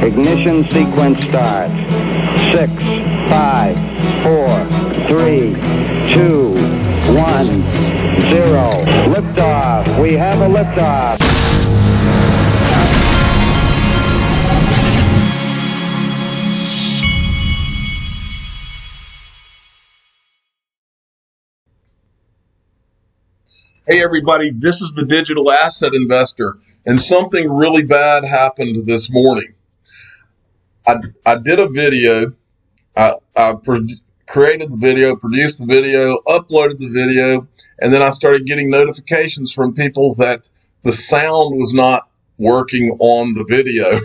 Ignition sequence starts. 6, 5, 4, 3, 2, 1, 0. Liftoff. We have a liftoff. Hey everybody, this is the digital asset investor, and something really bad happened this morning. I did a video, created the video, produced the video, uploaded the video, and then I started getting notifications from people that the sound was not working on the video.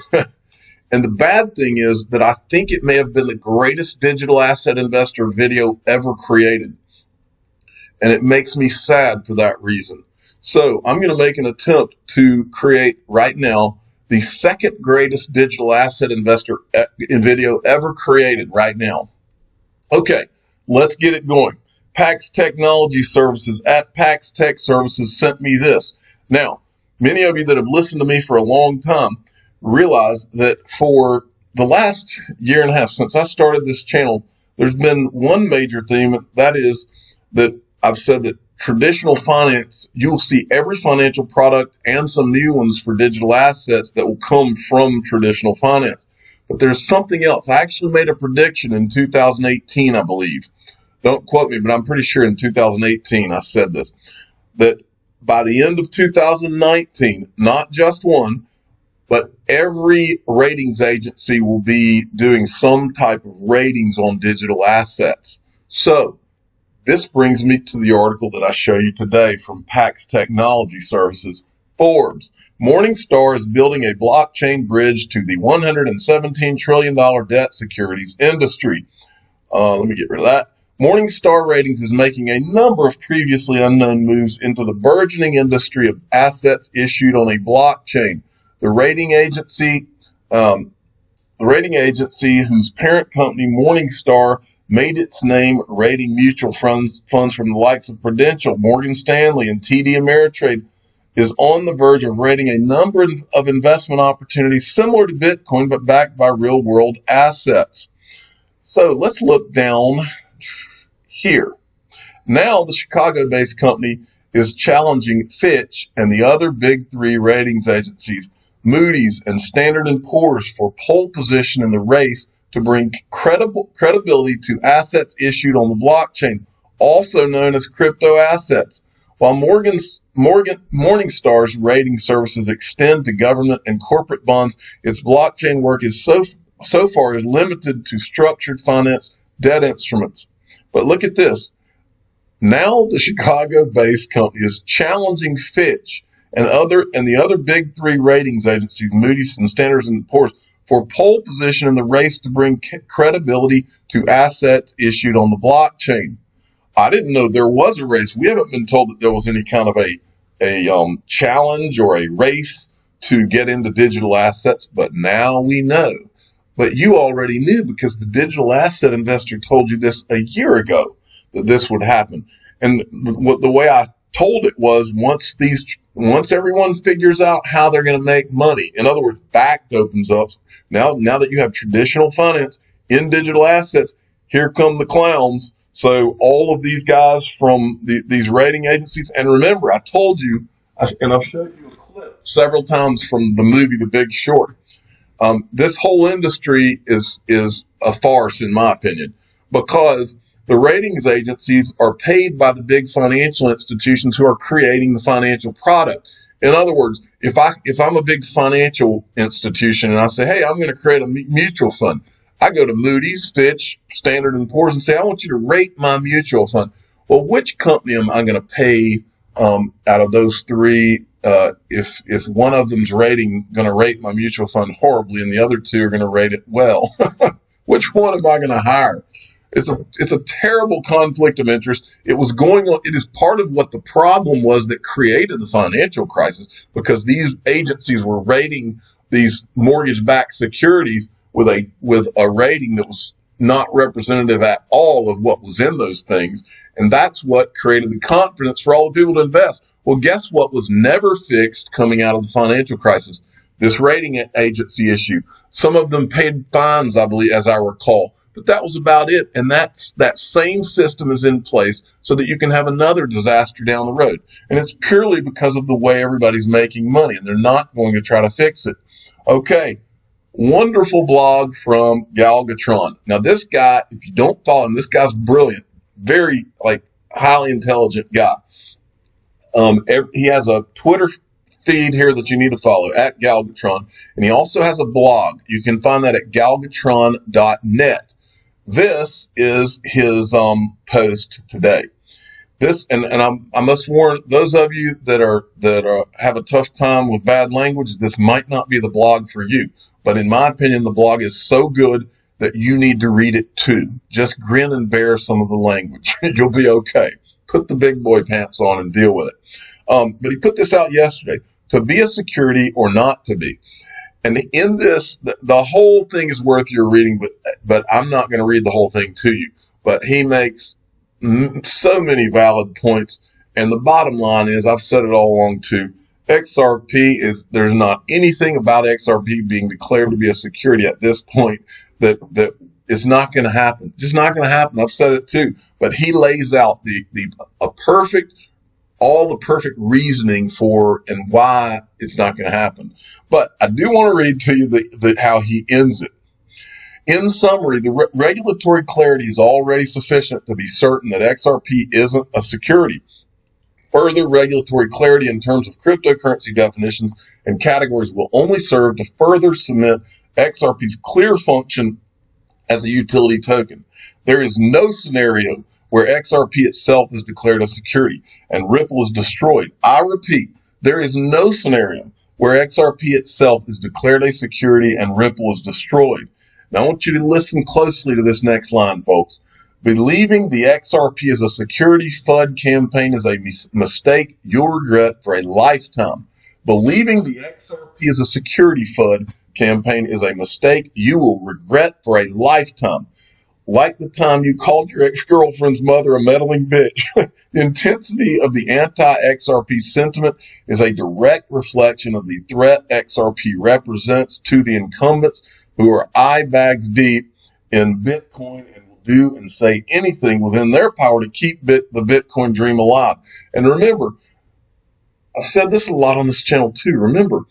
And the bad thing is that I think it may have been the greatest digital asset investor video ever created. And it makes me sad for that reason. So I'm going to make an attempt to create right now the second greatest digital asset investor video ever created right now. Okay, let's get it going. Pax Technology Services at Pax Tech Services sent me this. Now, many of you that have listened to me for a long time realize that for the last year and a half since I started this channel, there's been one major theme, that is that I've said that traditional finance, you'll see every financial product and some new ones for digital assets that will come from traditional finance. But there's something else. I actually made a prediction in 2018, I believe. Don't quote me, but I'm pretty sure in 2018 I said this, that by the end of 2019, not just one, but every ratings agency will be doing some type of ratings on digital assets. So, this brings me to the article that I show you today from Pax Technology Services. Forbes. Morningstar is building a blockchain bridge to the $117 trillion debt securities industry. Let me get rid of that. Morningstar Ratings is making a number of previously unknown moves into the burgeoning industry of assets issued on a blockchain. The rating agency whose parent company Morningstar made its name rating mutual funds from the likes of Prudential, Morgan Stanley, and TD Ameritrade, is on the verge of rating a number of investment opportunities similar to Bitcoin, but backed by real-world assets. So let's look down here. Now the Chicago-based company is challenging Fitch and the other big three ratings agencies, Moody's and Standard & Poor's, for pole position in the race to bring credibility to assets issued on the blockchain, also known as crypto assets. While Morningstar's rating services extend to government and corporate bonds, its blockchain work is so far is limited to structured finance debt instruments. But look at this. Now the Chicago-based company is challenging Fitch and the other big three ratings agencies, Moody's and Standard & Poor's, for pole position in the race to bring credibility to assets issued on the blockchain. I didn't know there was a race. We haven't been told that there was any kind of a challenge or a race to get into digital assets, but now we know. But you already knew because the digital asset investor told you this a year ago, that this would happen. And the way I told it was once everyone figures out how they're going to make money, in other words, Bakkt opens up. Now that you have traditional finance in digital assets, here come the clowns. So all of these guys from these rating agencies, and remember, I told you, and I've showed you a clip several times from the movie The Big Short. This whole industry is a farce, in my opinion, because the ratings agencies are paid by the big financial institutions who are creating the financial product. In other words, if I'm a big financial institution and I say, hey, I'm going to create a mutual fund, I go to Moody's, Fitch, Standard & Poor's and say, I want you to rate my mutual fund. Well, which company am I going to pay out of those three if one of them's going to rate my mutual fund horribly and the other two are going to rate it well? Which one am I going to hire? It's a terrible conflict of interest. It was going on. It is part of what the problem was that created the financial crisis, because these agencies were rating these mortgage-backed securities with a rating that was not representative at all of what was in those things. And that's what created the confidence for all the people to invest. Well, guess what was never fixed coming out of the financial crisis? this rating agency issue. Some of them paid fines, I believe, as I recall, but that was about it. And that same system is in place so that you can have another disaster down the road. And it's purely because of the way everybody's making money, and they're not going to try to fix it. Okay. Wonderful blog from Galgatron. Now, this guy, if you don't follow him, this guy's brilliant, very highly intelligent guy. He has a Twitter feed here that you need to follow at Galgatron, and he also has a blog. You can find that at galgatron.net. This is his post today. This and I must warn those of you that have a tough time with bad language, this might not be the blog for you. But in my opinion, the blog is so good that you need to read it too. Just grin and bear some of the language. You'll be okay. Put the big boy pants on and deal with it. But he put this out yesterday. To be a security or not to be. And in this, the whole thing is worth your reading, but I'm not going to read the whole thing to you. But he makes so many valid points. And the bottom line is, I've said it all along too, XRP there's not anything about XRP being declared to be a security at this point that is not going to happen. Just not going to happen. I've said it too. But he lays out all the perfect reasoning for and why it's not going to happen. But I do want to read to you how he ends it. In summary, the regulatory clarity is already sufficient to be certain that XRP isn't a security. Further regulatory clarity in terms of cryptocurrency definitions and categories will only serve to further cement XRP's clear function as a utility token. There is no scenario where XRP itself is declared a security and Ripple is destroyed. I repeat, there is no scenario where XRP itself is declared a security and Ripple is destroyed. Now, I want you to listen closely to this next line, folks. Believing the XRP is a security FUD campaign is a mistake you'll regret for a lifetime. Believing the XRP is a security FUD campaign is a mistake you will regret for a lifetime. Like the time you called your ex-girlfriend's mother a meddling bitch. The intensity of the anti-XRP sentiment is a direct reflection of the threat XRP represents to the incumbents who are eye bags deep in Bitcoin and will do and say anything within their power to keep the Bitcoin dream alive. And remember, I've said this a lot on this channel too. Remember,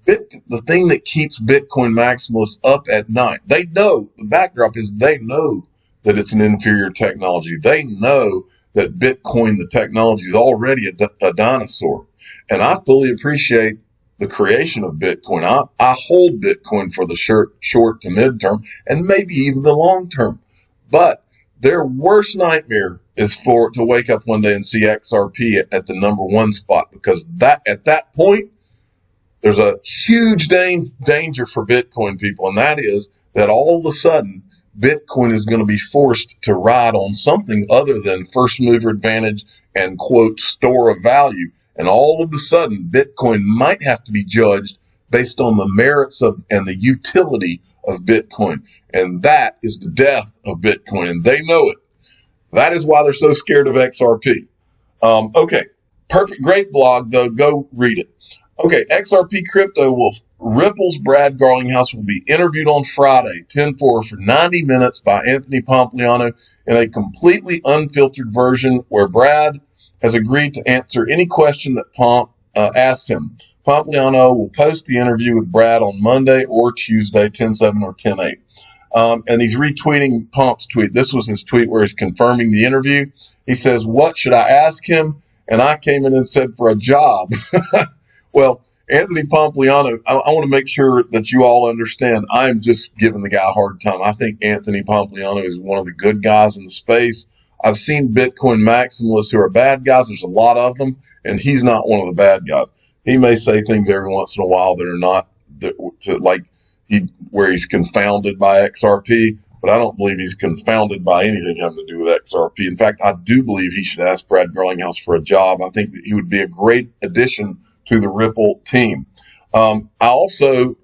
the thing that keeps Bitcoin maximalists up at night, they know, the backdrop is they know that it's an inferior technology. They know that Bitcoin, the technology, is already a dinosaur. And I fully appreciate the creation of Bitcoin. I hold Bitcoin for the short to midterm and maybe even the long term. But their worst nightmare is to wake up one day and see XRP at the number one spot, because at that point, there's a huge danger for Bitcoin people, and that is that all of a sudden Bitcoin is going to be forced to ride on something other than first mover advantage and, quote, store of value. And all of a sudden Bitcoin might have to be judged based on the merits and the utility of Bitcoin. And that is the death of Bitcoin, and they know it. That is why they're so scared of XRP. Okay, perfect, great blog though. Go read it. Okay, XRP Crypto Ripple's Brad Garlinghouse will be interviewed on Friday, 10/4, for 90 minutes by Anthony Pompliano in a completely unfiltered version where Brad has agreed to answer any question that Pomp asks him. Pompliano will post the interview with Brad on Monday or Tuesday, 10/7 or 10/8. And he's retweeting Pomp's tweet. This was his tweet where he's confirming the interview. He says, "What should I ask him?" And I came in and said, "For a job." Well, Anthony Pompliano, I want to make sure that you all understand, I'm just giving the guy a hard time. I think Anthony Pompliano is one of the good guys in the space. I've seen Bitcoin maximalists who are bad guys. There's a lot of them, and he's not one of the bad guys. He may say things every once in a while that are not where he's confounded by XRP, but I don't believe he's confounded by anything having to do with XRP. In fact, I do believe he should ask Brad Garlinghouse for a job. I think that he would be a great addition to the Ripple team. I also,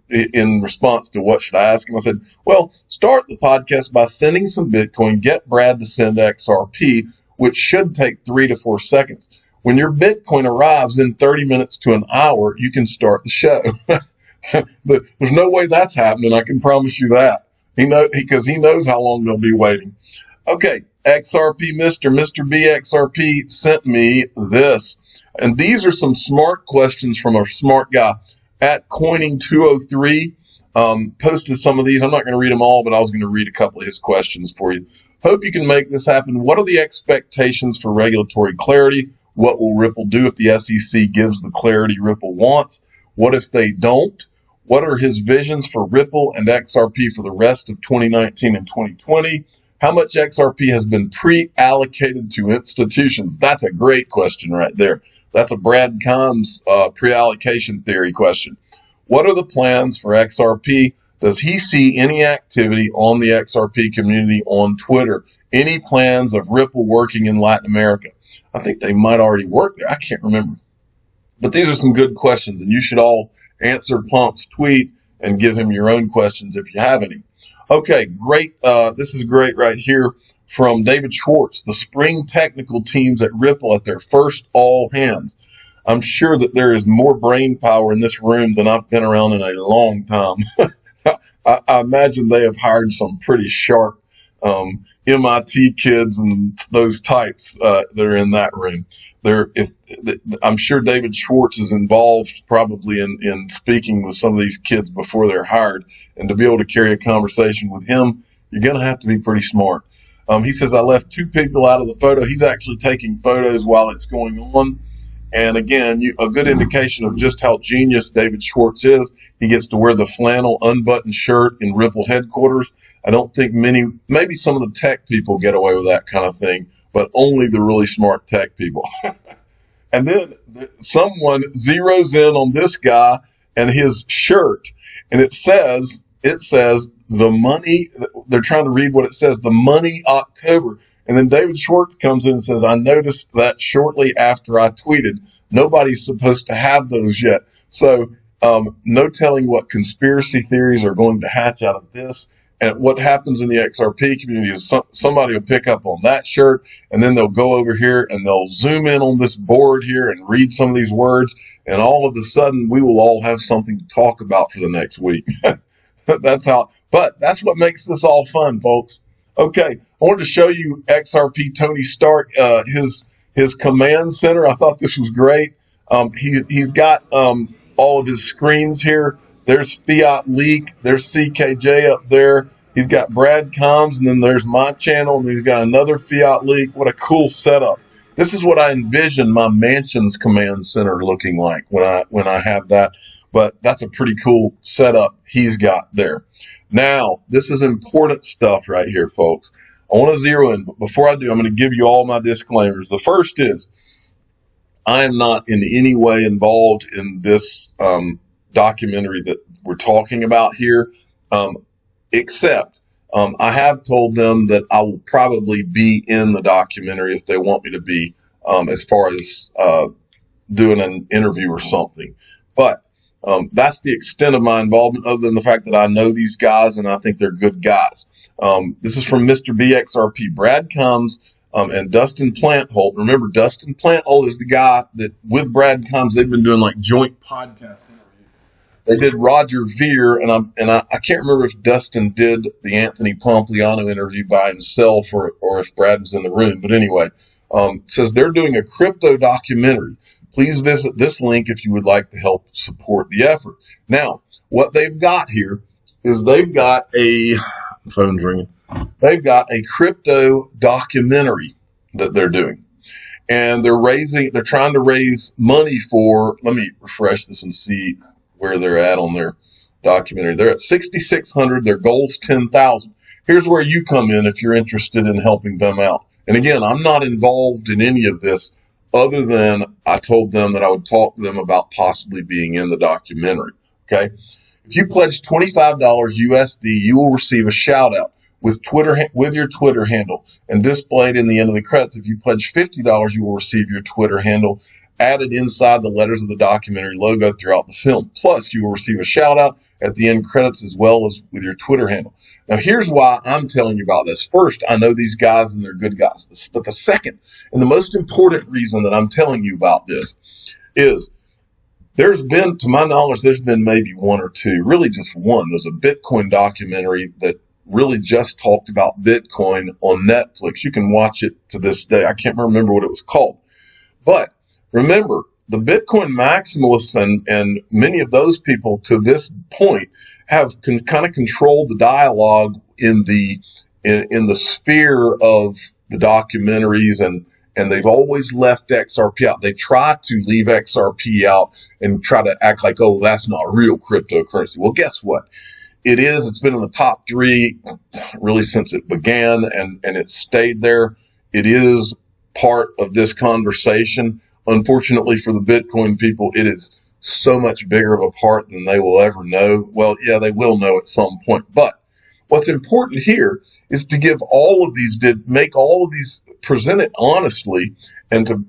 in response to what should I ask him, I said, well, start the podcast by sending some Bitcoin, get Brad to send XRP, which should take 3 to 4 seconds. When your Bitcoin arrives in 30 minutes to an hour, you can start the show. There's no way that's happening. I can promise you that. Because he knows how long they'll be waiting. Okay, XRP Mr. B XRP sent me this. And these are some smart questions from a smart guy at Coining203. Posted some of these. I'm not going to read them all, but I was going to read a couple of his questions for you. Hope you can make this happen. What are the expectations for regulatory clarity? What will Ripple do if the SEC gives the clarity Ripple wants? What if they don't? What are his visions for Ripple and XRP for the rest of 2019 and 2020? How much XRP has been pre-allocated to institutions? That's a great question right there. That's a Brad Combs pre-allocation theory question. What are the plans for XRP? Does he see any activity on the XRP community on Twitter? Any plans of Ripple working in Latin America? I think they might already work there. I can't remember. But these are some good questions, and you should all answer Pump's tweet and give him your own questions if you have any. Okay, great. This is great right here from David Schwartz. The spring technical teams at Ripple at their first all hands. I'm sure that there is more brain power in this room than I've been around in a long time. I imagine they have hired some pretty sharp MIT kids and those types that are in that room. I'm sure David Schwartz is involved probably in speaking with some of these kids before they're hired. And to be able to carry a conversation with him, you're going to have to be pretty smart. He says, I left two people out of the photo. He's actually taking photos while it's going on. And again, a good indication of just how genius David Schwartz is. He gets to wear the flannel unbuttoned shirt in Ripple headquarters. I don't think maybe some of the tech people get away with that kind of thing, but only the really smart tech people. And then someone zeroes in on this guy and his shirt, and it says the money. They're trying to read what it says, the money October. And then David Schwartz comes in and says, I noticed that shortly after I tweeted. Nobody's supposed to have those yet. So no telling what conspiracy theories are going to hatch out of this. And what happens in the XRP community is somebody will pick up on that shirt, and then they'll go over here and they'll zoom in on this board here and read some of these words. And all of a sudden, we will all have something to talk about for the next week. But that's what makes this all fun, folks. Okay, I wanted to show you XRP Tony Stark, his command center. I thought this was great. He's got all of his screens here. There's Fiat Leak. There's CKJ up there. He's got Brad Combs, and then there's my channel, and he's got another Fiat Leak. What a cool setup. This is what I envision my mansion's command center looking like when I have that. But that's a pretty cool setup he's got there. Now, this is important stuff right here, folks. I want to zero in, but before I do, I'm going to give you all my disclaimers. The first is, I am not in any way involved in this documentary that we're talking about here, except I have told them that I will probably be in the documentary if they want me to be, as far as doing an interview or something. But that's the extent of my involvement, other than the fact that I know these guys and I think they're good guys. This is from Mr. BXRP. Brad Combs and Dustin Plantholt. Remember, Dustin Plantholt is the guy that with Brad Combs, they've been doing like joint podcast interviews. They did Roger Ver, and I can't remember if Dustin did the Anthony Pompliano interview by himself or if Brad was in the room. But anyway, it says they're doing a crypto documentary. Please visit this link if you would like to help support the effort. Now, what they've got here is they've got the phone's ringing. They've got a crypto documentary that they're doing. And they're trying to raise money for, let me refresh this and see where they're at on their documentary. They're at 6,600. Their goal's 10,000. Here's where you come in if you're interested in helping them out. And again, I'm not involved in any of this other than I told them that I would talk to them about possibly being in the documentary. Okay. If you pledge $25 USD, you will receive a shout out with your Twitter handle and displayed in the end of the credits. If you pledge $50, you will receive your Twitter handle added inside the letters of the documentary logo throughout the film. Plus, you will receive a shout out at the end credits as well as with your Twitter handle. Now, here's why I'm telling you about this. First, I know these guys and they're good guys. But the second and the most important reason that I'm telling you about this is there's been, to my knowledge, there's been maybe one or two, really just one. There's a Bitcoin documentary that really just talked about Bitcoin on Netflix. You can watch it to this day. I can't remember what it was called. But remember, the Bitcoin maximalists and many of those people to this point have kind of controlled the dialogue in the sphere of the documentaries, and they've always left XRP out. They try to leave XRP out and try to act like, oh, that's not real cryptocurrency. Well, guess what? It is. It's been in the top 3 really since it began, and it's stayed there. It is part of this conversation. Unfortunately for the Bitcoin people, it is so much bigger of a part than they will ever know. Well, yeah, they will know at some point. But what's important here is to give all of these, make all of these, present it honestly, and to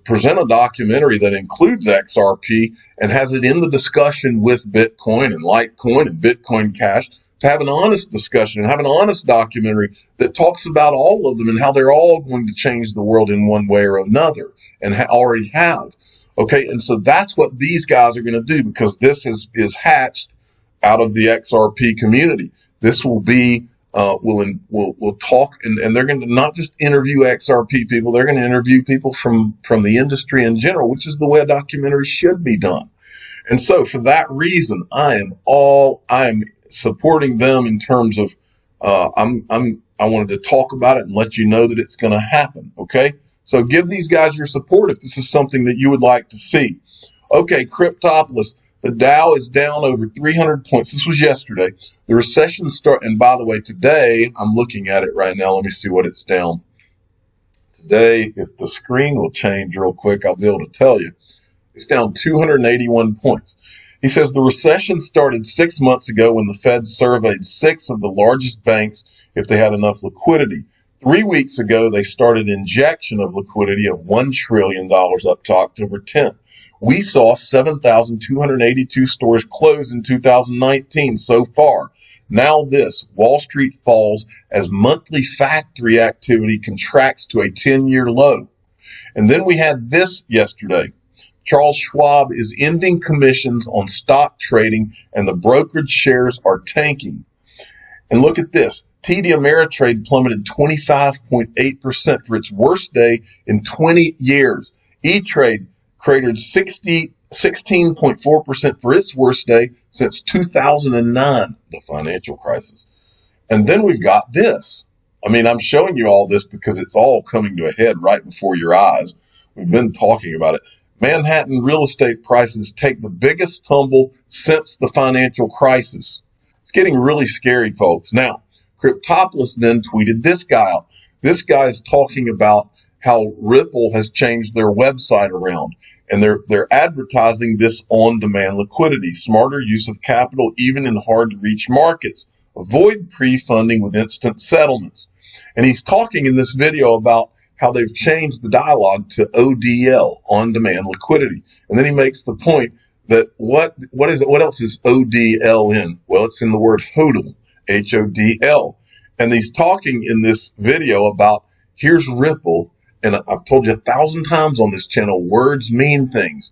present a documentary that includes XRP and has it in the discussion with Bitcoin and Litecoin and Bitcoin Cash, to have an honest discussion and have an honest documentary that talks about all of them and how they're all going to change the world in one way or another, and already have. Okay, and so that's what these guys are going to do, because this is hatched out of the XRP community. This will be we'll talk, and they're going to not just interview XRP people, they're going to interview people from the industry in general, which is the way a documentary should be done. And so for that reason, I am supporting them in terms of I wanted to talk about it and let you know that it's going to happen. Okay, so give these guys your support if this is something that you would like to see. Okay, Cryptopolis. The Dow is down over 300 points. This was yesterday. The recession and by the way, today, I'm looking at it right now. Let me see what it's down. Today, if the screen will change real quick, I'll be able to tell you. It's down 281 points. He says the recession started 6 months ago when the Fed surveyed 6 of the largest banks if they had enough liquidity. 3 weeks ago, they started injection of liquidity of $1 trillion up to October 10th. We saw 7,282 stores close in 2019 so far. Now this, Wall Street falls as monthly factory activity contracts to a 10-year low. And then we had this yesterday. Charles Schwab is ending commissions on stock trading and the brokerage shares are tanking. And look at this. TD Ameritrade plummeted 25.8% for its worst day in 20 years. E-Trade cratered 16.4% for its worst day since 2009, the financial crisis. And then we've got this. I mean, I'm showing you all this because it's all coming to a head right before your eyes. We've been talking about it. Manhattan real estate prices take the biggest tumble since the financial crisis. It's getting really scary, folks. Now, Cryptopolis then tweeted this guy out. This guy is talking about how Ripple has changed their website around, and they're advertising this on-demand liquidity, smarter use of capital even in hard-to-reach markets, avoid pre-funding with instant settlements. And he's talking in this video about how they've changed the dialogue to ODL, on-demand liquidity. And then he makes the point that what else is ODL in? Well, it's in the word HODL, HODL. And he's talking in this video about here's Ripple, and I've told you 1,000 times on this channel, words mean things.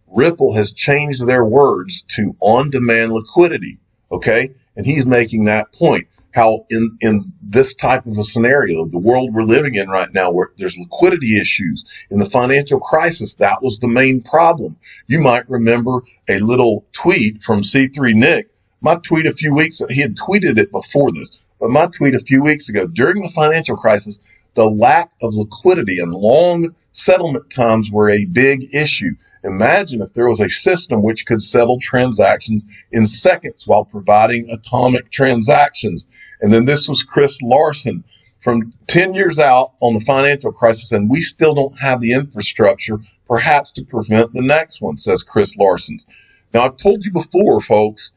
Ripple has changed their words to on-demand liquidity, okay? And he's making that point, how in this type of a scenario, the world we're living in right now, where there's liquidity issues, in the financial crisis, that was the main problem. You might remember a little tweet from C3 Nick. My tweet a few weeks, he had tweeted it before this, but my tweet a few weeks ago, during the financial crisis, the lack of liquidity and long settlement times were a big issue. Imagine if there was a system which could settle transactions in seconds while providing atomic transactions. And then this was Chris Larson from 10 years out on the financial crisis, and we still don't have the infrastructure perhaps to prevent the next one, says Chris Larson. Now, I've told you before, folks,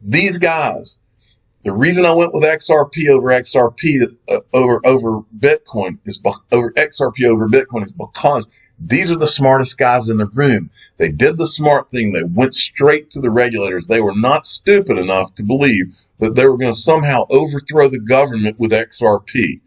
these guys, the reason I went with XRP over XRP over Bitcoin is because These are the smartest guys in the room. They did the smart thing. They went straight to the regulators. They were not stupid enough to believe that they were going to somehow overthrow the government with XRP.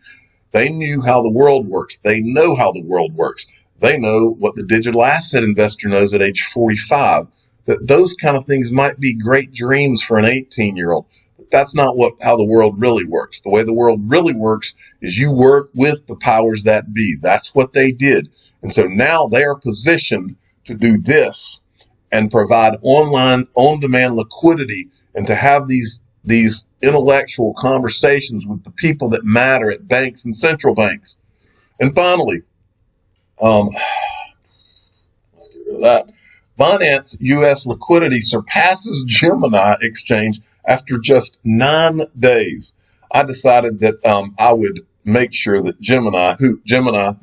They knew how the world works. They know how the world works. They know what the digital asset investor knows at age 45, that those kind of things might be great dreams for an 18-year-old. But that's not how the world really works. The way the world really works is you work with the powers that be. That's what they did. And so now they are positioned to do this and provide online, on-demand liquidity and to have these intellectual conversations with the people that matter at banks and central banks. And finally, let's get rid of that. Binance US liquidity surpasses Gemini exchange after just 9 days. I decided that I would make sure that Gemini, who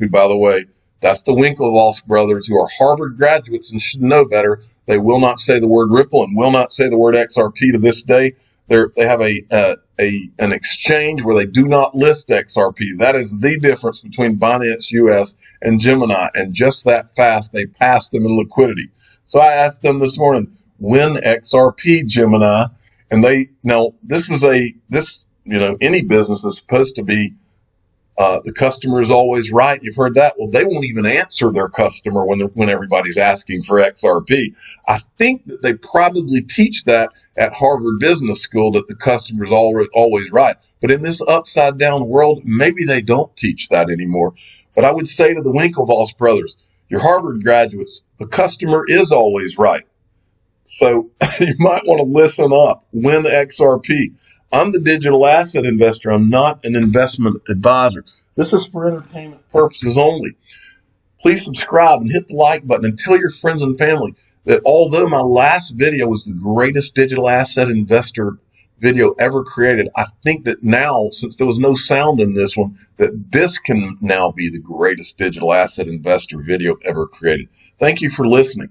by the way, that's the Winklevoss brothers, who are Harvard graduates and should know better. They will not say the word Ripple and will not say the word XRP to this day. They have an exchange where they do not list XRP. That is the difference between Binance US and Gemini, and just that fast they pass them in liquidity. So I asked them this morning, when XRP, Gemini, and they now any business is supposed to be the customer is always right. You've heard that. Well, they won't even answer their customer when everybody's asking for XRP. I think that they probably teach that at Harvard Business School, that the customer is always right. But in this upside down world, maybe they don't teach that anymore. But I would say to the Winklevoss brothers, you're Harvard graduates, the customer is always right. So you might want to listen up. Win XRP. I'm the digital asset investor. I'm not an investment advisor. This is for entertainment purposes only. Please subscribe and hit the like button and tell your friends and family that although my last video was the greatest digital asset investor video ever created, I think that now, since there was no sound in this one, that this can now be the greatest digital asset investor video ever created. Thank you for listening.